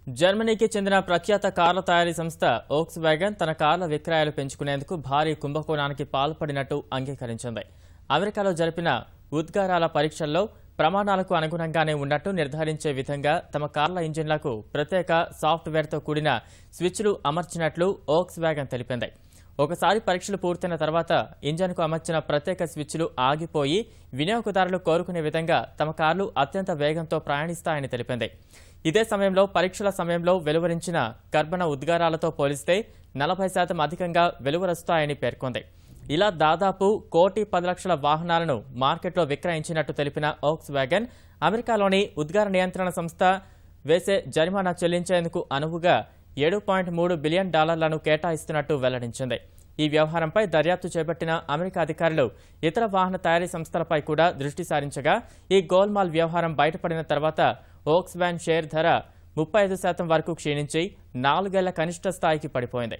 జర్మనీకి చెందిన ప్రఖ్యాత కార్ల తయారీ సంస్థ వోక్స్ వ్యాగన్ తన కార్ల విక్రయాలు పెంచుకునేందుకు భారీ కుంభకోణానికి పాల్పడినట్టు అంగీకరించింది. అమెరికాలో జరిపిన ఉద్గారాల పరీక్షల్లో ప్రమాణాలకు అనుగుణంగానే ఉన్నట్టు నిర్ధారించే విధంగా తమ కార్ల ఇంజిన్లకు ప్రత్యేక సాఫ్ట్వేర్తో కూడిన స్విచ్లు అమర్చినట్లు వోక్స్ వ్యాగన్ తెలిపింది. ఒకసారి పరీక్షలు పూర్తయిన తర్వాత ఇంజన్కు అమర్చిన ప్రత్యేక స్విచ్లు ఆగిపోయి వినియోగదారులు కోరుకునే విధంగా తమ కార్లు అత్యంత వేగంతో ప్రయాణిస్తాయని తెలిపింది. ఇదే సమయంలో పరీక్షల సమయంలో వెలువరించిన కర్బన ఉద్గారాలతో పోలిస్తే 40% అధికంగా వెలువరుస్తాయని పేర్కొంది. ఇలా దాదాపు 1,10,00,000 వాహనాలను మార్కెట్లో విక్రయించినట్టు తెలిపిన వోక్స్ వ్యాగన్ అమెరికాలోని ఉద్గార నియంత్రణ సంస్థ వేసే జరిమానా చెల్లించేందుకు అనువుగా $7.3 బిలియన్ కేటాయిస్తున్నట్టు వెల్లడించింది. ఈ వ్యవహారంపై దర్యాప్తు చేపట్టిన అమెరికా అధికారులు ఇతర వాహన తయారీ సంస్థలపై కూడా దృష్టి సారించగా ఈ గోల్మాల్ వ్యవహారం బయటపడిన తర్వాత వోక్స్ వ్యాన్ షేర్ ధర 35% వరకు క్షీణించి 4 ఏళ్ల కనిష్ట స్థాయికి పడిపోయింది.